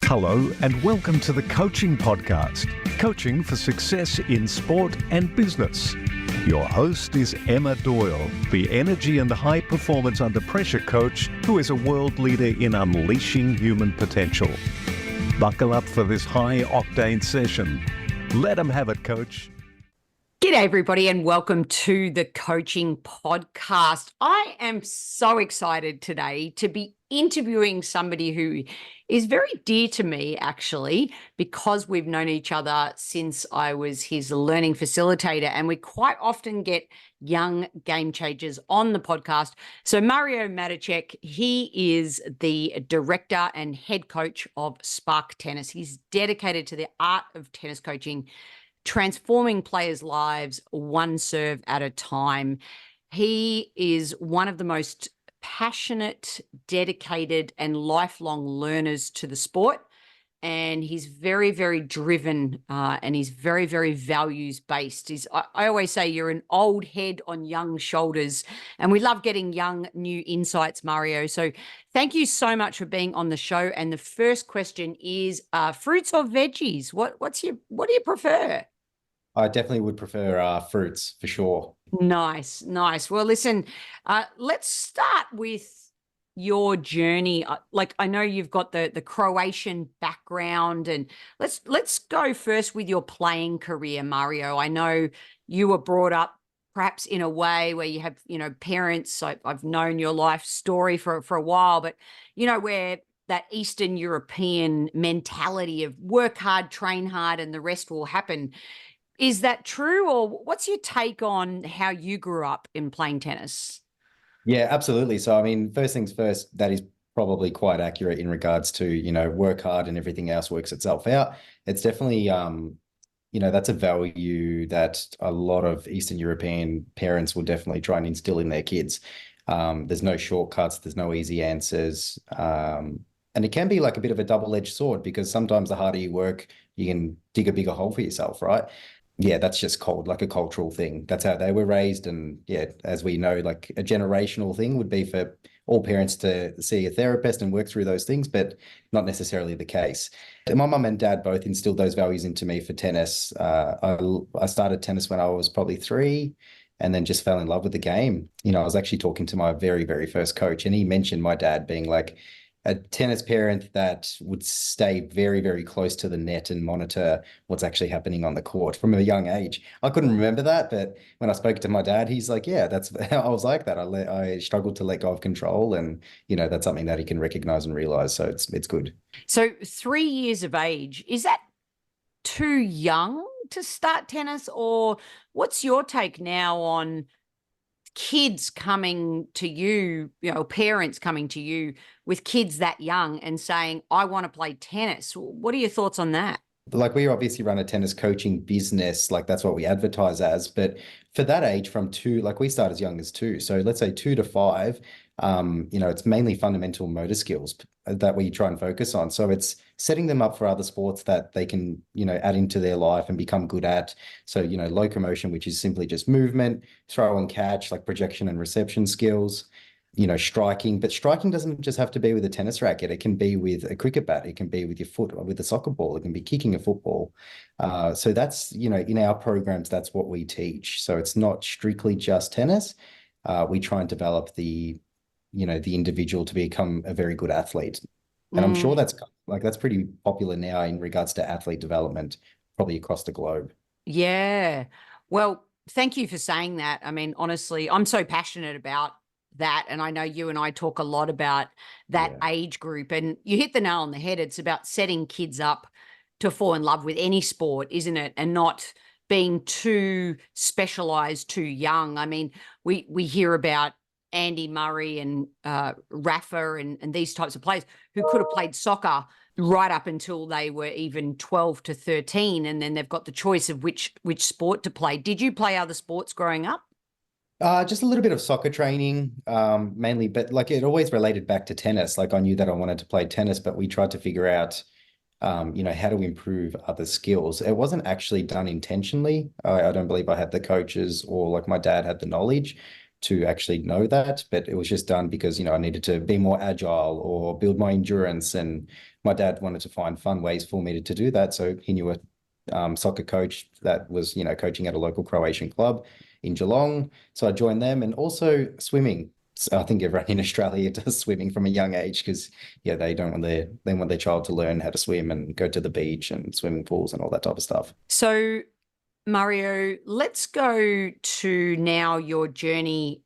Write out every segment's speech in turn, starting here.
Hello and welcome to the Coaching Podcast, Coaching for Success in Sport and Business. Your host is Emma Doyle, the energy and high performance under pressure coach who is a world leader in unleashing human potential. Buckle up for this high octane session. Let them have it, coach. G'day everybody and welcome to the Coaching Podcast. I am so excited today to be interviewing somebody who is very dear to me, actually, because we've known each other since I was his learning facilitator, and we quite often get young game changers on the podcast. So Mario Matejcek, he is the director and head coach of Spark Tennis. He's dedicated to the art of tennis coaching, transforming players' lives one serve at a time. He is one of the most passionate, dedicated, and lifelong learners to the sport. And he's very, very driven and he's very, very values-based. I always say you're an old head on young shoulders, and we love getting young, new insights, Mario. So thank you so much for being on the show. And the first question is fruits or veggies? What do you prefer? I definitely would prefer fruits for sure. Nice. Well, listen, let's start with your journey. I know you've got the Croatian background, and let's go first with your playing career, Mario. I know you were brought up perhaps in a way where you have, parents. I've known your life story for a while, but where that Eastern European mentality of work hard, train hard, and the rest will happen. Is that true, or what's your take on how you grew up in playing tennis? Yeah, absolutely. So, I mean, first things first, that is probably quite accurate in regards to, work hard and everything else works itself out. It's definitely, that's a value that a lot of Eastern European parents will definitely try and instill in their kids. There's no shortcuts, there's no easy answers. And it can be like a bit of a double-edged sword, because sometimes the harder you work, you can dig a bigger hole for yourself, right? Yeah, that's just like a cultural thing. That's how they were raised. And yeah, as we know, like a generational thing would be for all parents to see a therapist and work through those things, but not necessarily the case. My mum and dad both instilled those values into me for tennis. I started tennis when I was probably 3 and then just fell in love with the game. I was actually talking to my very, very first coach, and he mentioned my dad being like a tennis parent that would stay very, very close to the net and monitor what's actually happening on the court from a young age. I couldn't remember that, but when I spoke to my dad, he's like, yeah, I was like that. I struggled to let go of control, and, that's something that he can recognize and realize. So it's good. So 3 years of age, is that too young to start tennis, or what's your take now on kids coming to you, parents coming to you with kids that young and saying, I want to play tennis? What are your thoughts on that? Like, we obviously run a tennis coaching business, like that's what we advertise as. But for that age, from 2, like we start as young as 2. So let's say 2 to 5, it's mainly fundamental motor skills that we try and focus on. So it's setting them up for other sports that they can, add into their life and become good at. So, locomotion, which is simply just movement, throw and catch, like projection and reception skills, striking. But striking doesn't just have to be with a tennis racket. It can be with a cricket bat. It can be with your foot or with a soccer ball. It can be kicking a football. So that's, in our programs, that's what we teach. So it's not strictly just tennis. We try and develop the individual to become a very good athlete. And I'm sure that's pretty popular now in regards to athlete development, probably across the globe. Yeah. Well, thank you for saying that. I mean, honestly, I'm so passionate about that. And I know you and I talk a lot about that age group, and you hit the nail on the head. It's about setting kids up to fall in love with any sport, isn't it? And not being too specialized too young. I mean, we hear about Andy Murray and Rafa and these types of players who could have played soccer right up until they were even 12 to 13. And then they've got the choice of which sport to play. Did you play other sports growing up? Just a little bit of soccer training, mainly, but like it always related back to tennis. Like I knew that I wanted to play tennis, but we tried to figure out, how to improve other skills. It wasn't actually done intentionally. I don't believe I had the coaches or like my dad had the knowledge to actually know that, but it was just done because, I needed to be more agile or build my endurance. And my dad wanted to find fun ways for me to do that. So he knew a soccer coach that was, coaching at a local Croatian club in Geelong. So I joined them, and also swimming. So I think everyone in Australia does swimming from a young age because, they want their child to learn how to swim and go to the beach and swimming pools and all that type of stuff. So, Mario, let's go to now your journey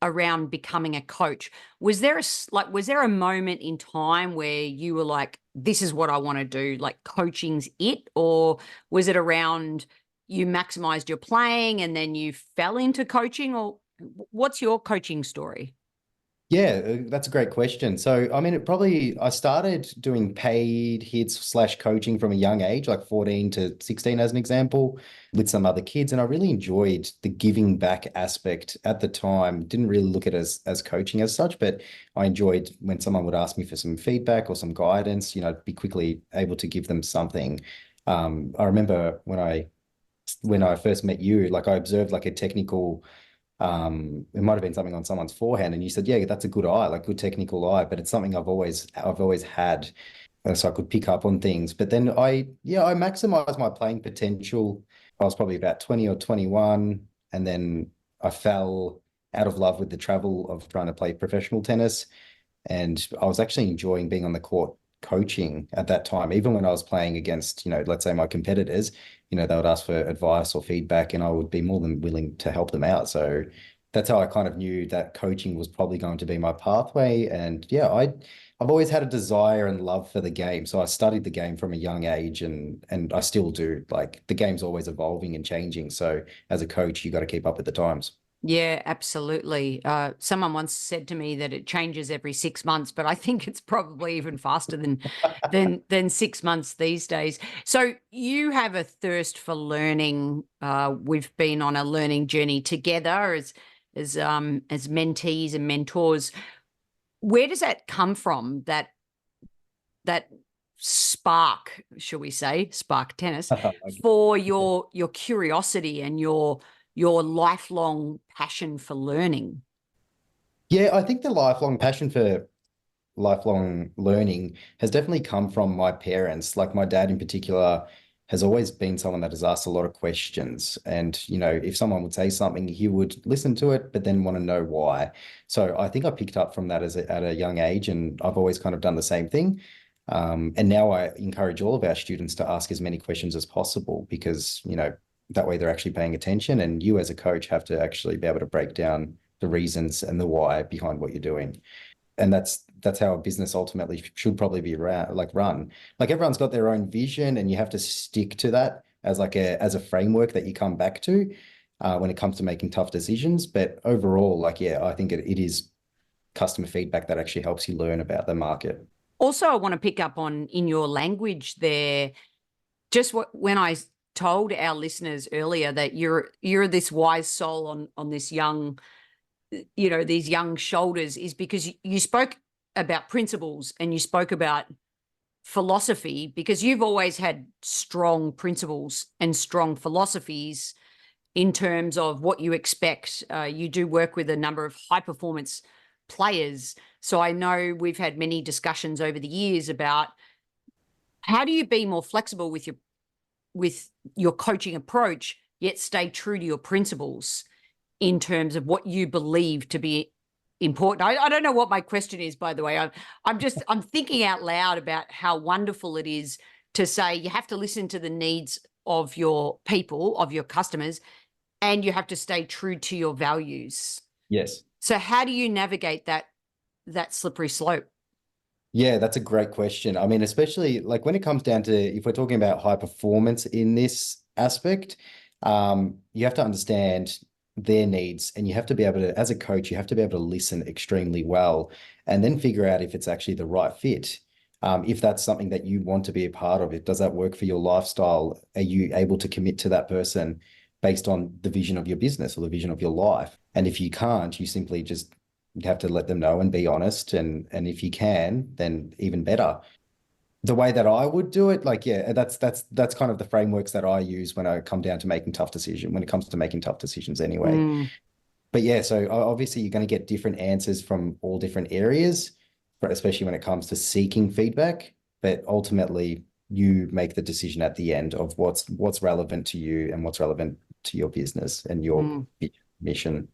around becoming a coach. Was there a moment in time where you were like, this is what I want to do, like coaching's it? Or was it around you maximized your playing and then you fell into coaching? Or what's your coaching story? Yeah, that's a great question. So, I mean, I started doing paid hits / coaching from a young age, like 14 to 16 as an example, with some other kids. And I really enjoyed the giving back aspect at the time. Didn't really look at it as coaching as such, but I enjoyed when someone would ask me for some feedback or some guidance, be quickly able to give them something. I remember when I first met you, like I observed like a technical it might have been something on someone's forehand, and you said, yeah, that's a good eye, like good technical eye, but it's something I've always had, so I could pick up on things. But then I maximized my playing potential. I was probably about 20 or 21, and then I fell out of love with the travel of trying to play professional tennis, and I was actually enjoying being on the court coaching at that time, even when I was playing against, let's say my competitors. They would ask for advice or feedback, and I would be more than willing to help them out. So that's how I kind of knew that coaching was probably going to be my pathway. And yeah, I've always had a desire and love for the game. So I studied the game from a young age, and I still do. Like, the game's always evolving and changing. So as a coach, you got to keep up with the times. Yeah, absolutely. Someone once said to me that it changes every 6 months, but I think it's probably even faster than 6 months these days. So you have a thirst for learning. We've been on a learning journey together as mentees and mentors. Where does that come from? That spark, shall we say, spark tennis, for your curiosity and your lifelong passion for learning? Yeah, I think the lifelong passion for lifelong learning has definitely come from my parents. Like, my dad in particular has always been someone that has asked a lot of questions. And, if someone would say something, he would listen to it, but then want to know why. So I think I picked up from that at a young age, and I've always kind of done the same thing. And now I encourage all of our students to ask as many questions as possible, because, that way they're actually paying attention, and you as a coach have to actually be able to break down the reasons and the why behind what you're doing. And that's how a business ultimately should probably be run. Like, everyone's got their own vision, and you have to stick to that as a framework that you come back to when it comes to making tough decisions. But overall, I think it is customer feedback that actually helps you learn about the market. Also, I want to pick up on, in your language there, just when I told our listeners earlier that you're this wise soul on this young, these young shoulders, is because you spoke about principles and you spoke about philosophy, because you've always had strong principles and strong philosophies in terms of what you expect. You do work with a number of high performance players. So I know we've had many discussions over the years about how do you be more flexible with your coaching approach, yet stay true to your principles in terms of what you believe to be important. I don't know what my question is, by the way. I'm thinking out loud about how wonderful it is to say you have to listen to the needs of your people, of your customers, and you have to stay true to your values. Yes. So how do you navigate that slippery slope? Yeah, that's a great question. I mean, especially like when it comes down to, if we're talking about high performance in this aspect, you have to understand their needs, and you have to be able to, as a coach, you have to be able to listen extremely well, and then figure out if it's actually the right fit. If that's something that you want to be a part of, does that work for your lifestyle? Are you able to commit to that person based on the vision of your business or the vision of your life? And if you can't, you simply just have to let them know and be honest. And if you can, then even better. The way that I would do it, that's kind of the frameworks that I use when I come down to making tough decisions, when it comes to making tough decisions anyway. but yeah, so obviously you're going to get different answers from all different areas, but especially when it comes to seeking feedback. But ultimately, you make the decision at the end of what's relevant to you and what's relevant to your business and your Mm. mission.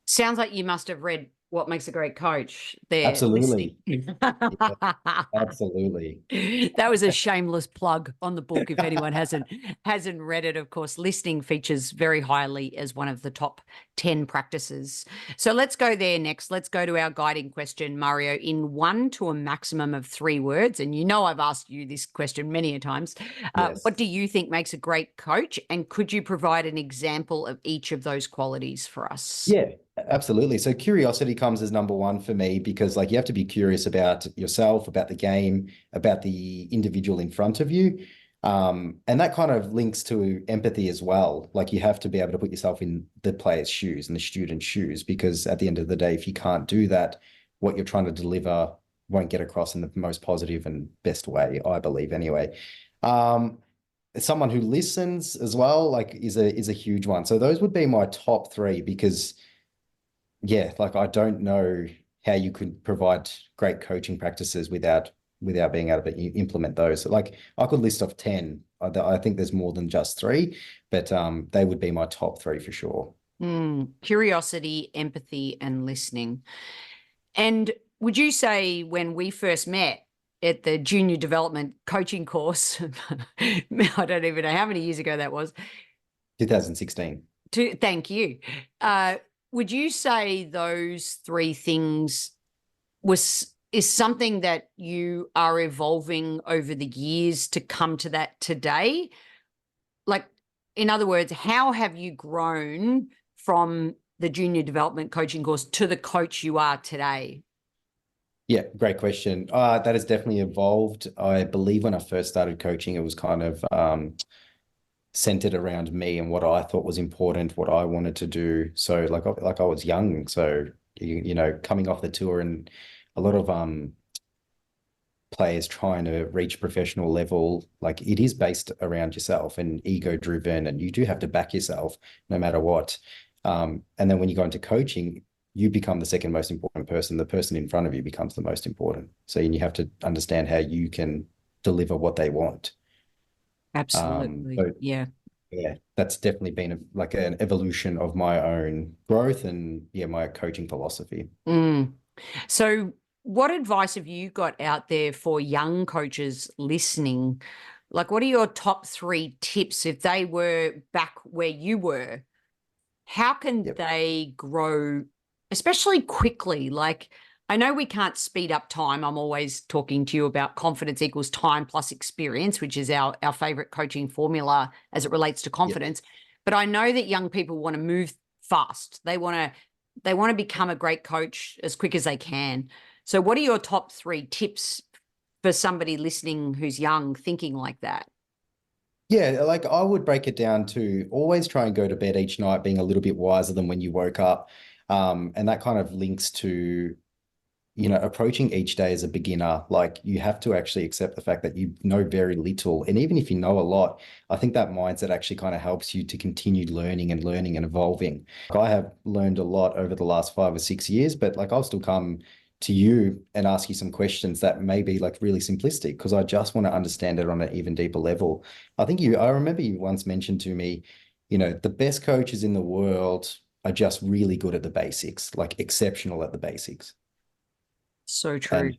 Sounds like you must have read What Makes a Great Coach there listening. Absolutely. Yeah, absolutely. That was a shameless plug on the book. If anyone hasn't read it, of course, listening features very highly as one of the top 10 practices. So let's go there next. Let's go to our guiding question, Mario, in 1 to a maximum of 3 words. And you know I've asked you this question many a times. Yes. What do you think makes a great coach? And could you provide an example of each of those qualities for us? Yeah, absolutely. So curiosity comes as number one for me because like you have to be curious about yourself, about the game, about the individual in front of you. And that kind of links to empathy as well. Like you have to be able to put yourself in the player's shoes and the student's shoes, because at the end of the day, if you can't do that, what you're trying to deliver won't get across in the most positive and best way, I believe anyway. Um, Someone who listens as well, like is a huge one. So those would be my top three because yeah, like I don't know how you could provide great coaching practices without being able to implement those. So like I could list off 10. I think there's more than just three, but they would be my top three for sure. Curiosity, empathy, and listening. And would you say when we first met at the junior development coaching course, I don't even know how many years ago that was. 2016. Thank you. Would you say those 3 things is something that you are evolving over the years to come to that today? Like, in other words, how have you grown from the junior development coaching course to the coach you are today? Yeah, great question. That has definitely evolved. I believe when I first started coaching, it was kind of centered around me and what I thought was important, what I wanted to do. So like I was young, so you know, coming off the tour and a lot of players trying to reach professional level, like it is based around yourself and ego driven, and you do have to back yourself no matter what. And then when you go into coaching, you become the second most important person. The person in front of you becomes the most important. So you have to understand how you can deliver what they want. Absolutely. So Yeah. yeah, that's definitely been like an evolution of my own growth and yeah, my coaching philosophy. So, what advice have you got out there for young coaches listening? Like, what are your top 3 tips if they were back where you were? How can Yep. they grow, especially quickly? Like, I know we can't speed up time. I'm always talking to you about confidence equals time plus experience, which is our favorite coaching formula as it relates to Yep. confidence. But I know that young people want to move fast. They want to become a great coach as quick as they can. So what are your top 3 tips for somebody listening who's young thinking like that? Yeah, like I would break it down to always try and go to bed each night being a little bit wiser than when you woke up. And that kind of links to, you know, approaching each day as a beginner. Like you have to actually accept the fact that you know very little. And even if you know a lot, I think that mindset actually kind of helps you to continue learning and evolving. Like I have learned a lot over the last 5 or 6 years, but like I'll still come to you and ask you some questions that may be like really simplistic because I just want to understand it on an even deeper level. I remember you once mentioned to me, you know, the best coaches in the world are just really good at the basics, like exceptional at the basics. So true.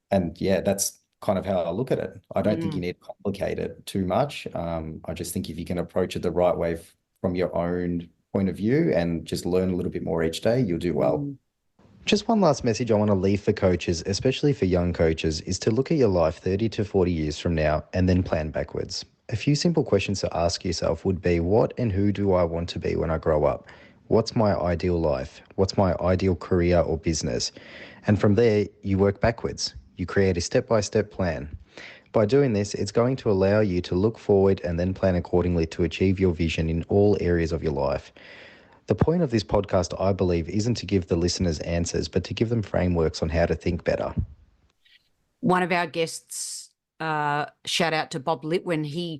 And yeah, that's kind of how I look at it. I don't think you Mm. need to complicate it too much. I just think if you can approach it the right way from your own point of view and just learn a little bit more each day, you'll do well. Mm. Just one last message I want to leave for coaches, especially for young coaches, is to look at your life 30 to 40 years from now and then plan backwards. A few simple questions to ask yourself would be, what and who do I want to be when I grow up? What's my ideal life? What's my ideal career or business? And from there, you work backwards. You create a step-by-step plan. By doing this, it's going to allow you to look forward and then plan accordingly to achieve your vision in all areas of your life. The point of this podcast, I believe, isn't to give the listeners answers, but to give them frameworks on how to think better. One of our guests, shout out to Bob Litwin,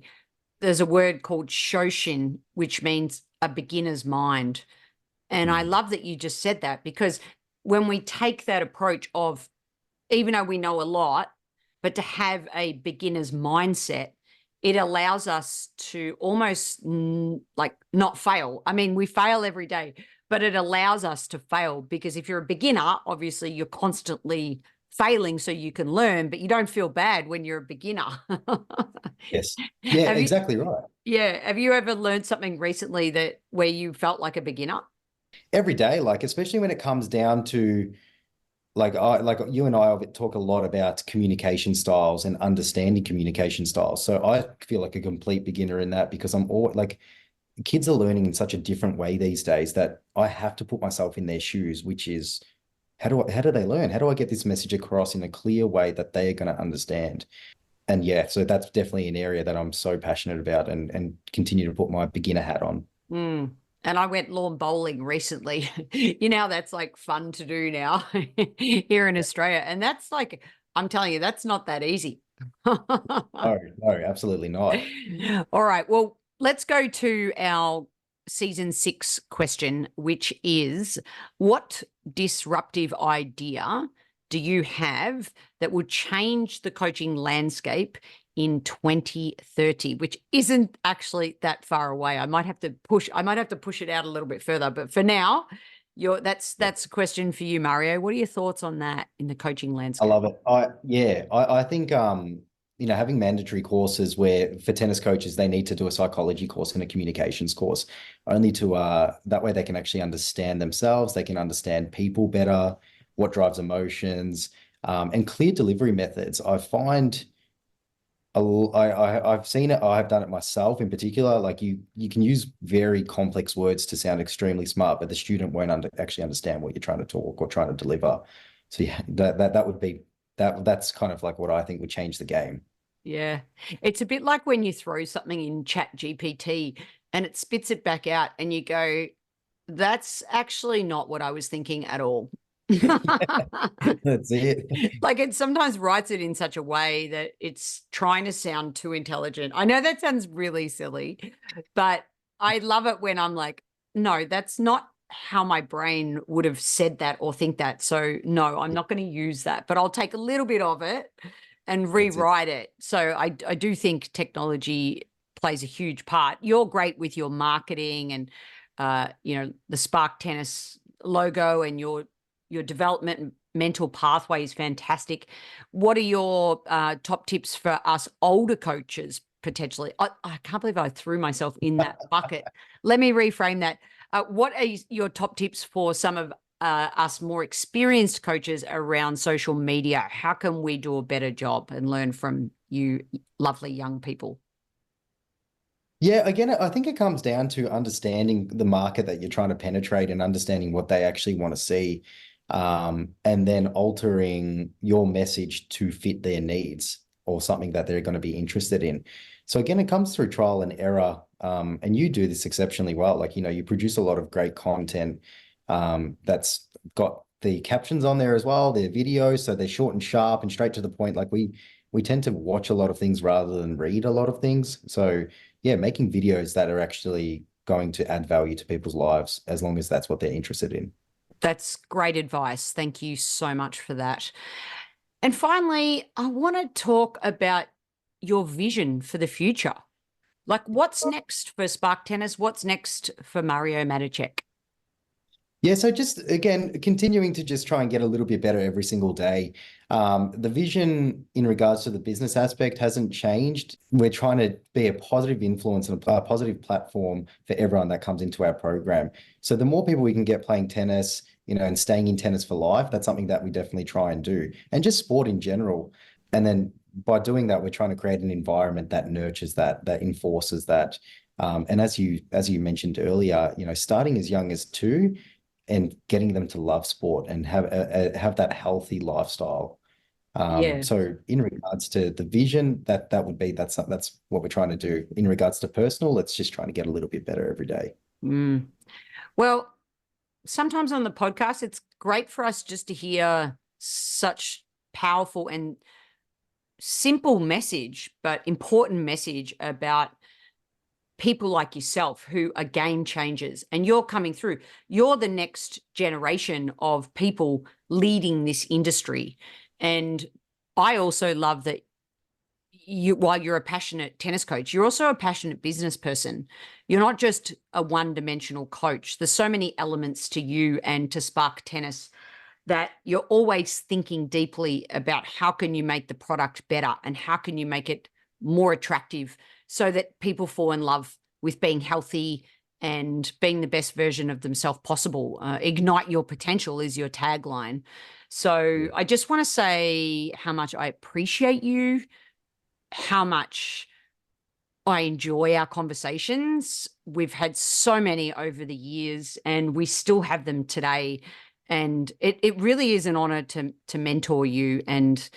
there's a word called Shoshin, which means a beginner's mind. And I love that you just said that, because when we take that approach of, even though we know a lot, but to have a beginner's mindset, it allows us to almost like not fail. I mean, we fail every day, but it allows us to fail, because if you're a beginner, obviously you're constantly failing so you can learn, but you don't feel bad when you're a beginner. Yes. Yeah, Have you, exactly right. yeah. Have you ever learned something recently that where you felt like a beginner? Every day, like especially when it comes down to like you and I talk a lot about communication styles and understanding communication styles. So I feel like a complete beginner in that, because I'm all like, kids are learning in such a different way these days that I have to put myself in their shoes, which is how do they learn? How do I get this message across in a clear way that they are going to understand? And yeah, so that's definitely an area that I'm so passionate about, and continue to put my beginner hat on. Mm. And I went lawn bowling recently. You know, that's like fun to do now here in Australia. And that's like, I'm telling you, that's not that easy. No, no, absolutely not. All right. Well, let's go to our season 6 question, which is, what disruptive idea do you have that would change the coaching landscape in 2030, which isn't actually that far away? I might have to push it out a little bit further, but for now, that's a question for you, Mario. What are your thoughts on that in the coaching I landscape? love it. I think having mandatory courses where for tennis coaches they need to do a psychology course and a communications course, only to that way they can actually understand themselves, they can understand people better, what drives emotions, and clear delivery methods. I find I've seen it. I've done it myself in particular. Like you can use very complex words to sound extremely smart, but the student won't actually understand what you're trying to talk or trying to deliver. So yeah, that would be that's kind of like what I think would change the game. Yeah. It's a bit like when you throw something in Chat GPT and it spits it back out and you go, that's actually not what I was thinking at all. That's it. Like, it sometimes writes it in such a way that it's trying to sound too intelligent. I know that sounds really silly, but I love it when I'm like, no, that's not how my brain would have said that or think that. So no, I'm not going to use that, but I'll take a little bit of it and That's it. rewrite it. So I do think technology plays a huge part. You're great with your marketing and the Spark Tennis logo, and your development mental pathway is fantastic. What are your top tips for us older coaches potentially? I can't believe I threw myself in that bucket. Let me reframe that. What are your top tips for some of us more experienced coaches around social media? How can we do a better job and learn from you lovely young people? Yeah, again, I think it comes down to understanding the market that you're trying to penetrate and understanding what they actually want to see, and then altering your message to fit their needs or something that they're going to be interested in. So again, it comes through trial and error, and you do this exceptionally well. Like, you produce a lot of great content, that's got the captions on there as well, their videos, so they're short and sharp and straight to the point. Like we tend to watch a lot of things rather than read a lot of things. So yeah, making videos that are actually going to add value to people's lives, as long as that's what they're interested in. That's great advice. Thank you so much for that. And finally, I want to talk about your vision for the future. Like, what's next for Spark Tennis? What's next for Mario Matejcek? Yeah, so just again, continuing to just try and get a little bit better every single day. The vision in regards to the business aspect hasn't changed. We're trying to be a positive influence and a positive platform for everyone that comes into our program. So the more people we can get playing tennis, and staying in tennis for life, that's something that we definitely try and do. And just sport in general. And then by doing that, we're trying to create an environment that nurtures that enforces that. And as you mentioned earlier, starting as young as 2 and getting them to love sport and have that healthy lifestyle. Yeah. So in regards to the vision, that's what we're trying to do. In regards to personal, it's just trying to get a little bit better every day. Mm. Well, sometimes on the podcast, it's great for us just to hear such powerful and simple message, but important message about people like yourself who are game changers, and you're coming through. You're the next generation of people leading this industry. And I also love that while you're a passionate tennis coach, you're also a passionate business person. You're not just a one-dimensional coach. There's so many elements to you and to Spark Tennis that you're always thinking deeply about how can you make the product better and how can you make it more attractive so that people fall in love with being healthy and being the best version of themselves possible. Ignite your potential is your tagline. So I just want to say how much I appreciate you, how much I enjoy our conversations. We've had so many over the years and we still have them today. And it really is an honor to mentor you. And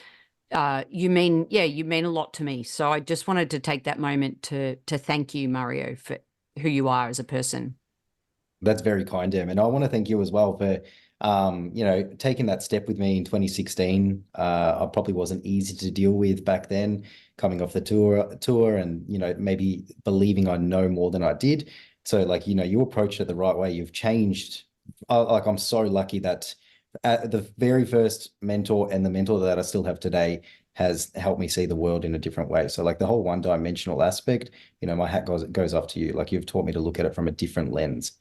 you mean a lot to me. So I just wanted to take that moment to thank you, Mario, for who you are as a person. That's very kind, Em. And I want to thank you as well for, taking that step with me in 2016. I probably wasn't easy to deal with back then, coming off the tour and, maybe believing I know more than I did. So you approached it the right way. You've changed. I'm so lucky that the very first mentor and the mentor that I still have today has helped me see the world in a different way. So the whole one-dimensional aspect, my hat goes off to you. You've taught me to look at it from a different lens.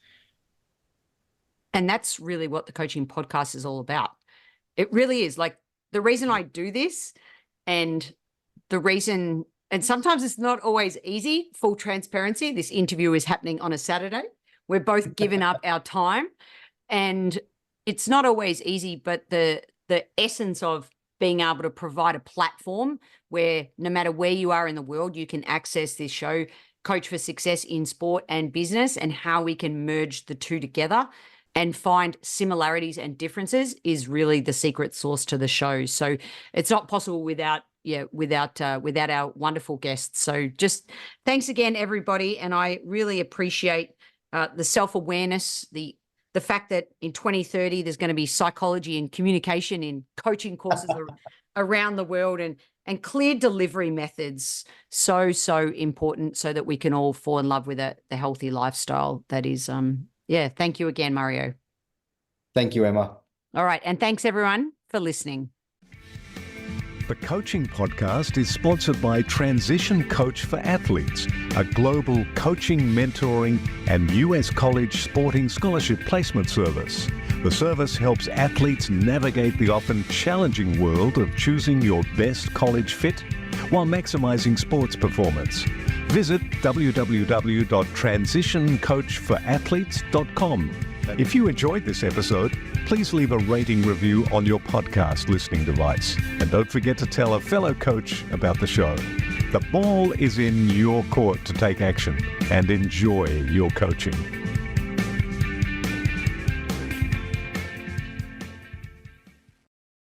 And that's really what the coaching podcast is all about. It really is. The reason I do this and the reason, and sometimes it's not always easy, full transparency. This interview is happening on a Saturday. We're both giving up our time and it's not always easy, but the essence of being able to provide a platform where no matter where you are in the world, you can access this show, Coach for Success in Sport and Business, and how we can merge the two together and find similarities and differences is really the secret sauce to the show. So it's not possible without our wonderful guests. So just thanks again, everybody. And I really appreciate the self-awareness, the fact that in 2030, there's going to be psychology and communication in coaching courses around the world and clear delivery methods. So important so that we can all fall in love with the healthy lifestyle that is, thank you again, Mario. Thank you, Emma. All right. And thanks everyone for listening. The Coaching Podcast is sponsored by Transition Coach for Athletes, a global coaching, mentoring, and US college sporting scholarship placement service. The service helps athletes navigate the often challenging world of choosing your best college fit while maximizing sports performance. Visit www.transitioncoachforathletes.com. If you enjoyed this episode, please leave a rating review on your podcast listening device. And don't forget to tell a fellow coach about the show. The ball is in your court to take action and enjoy your coaching.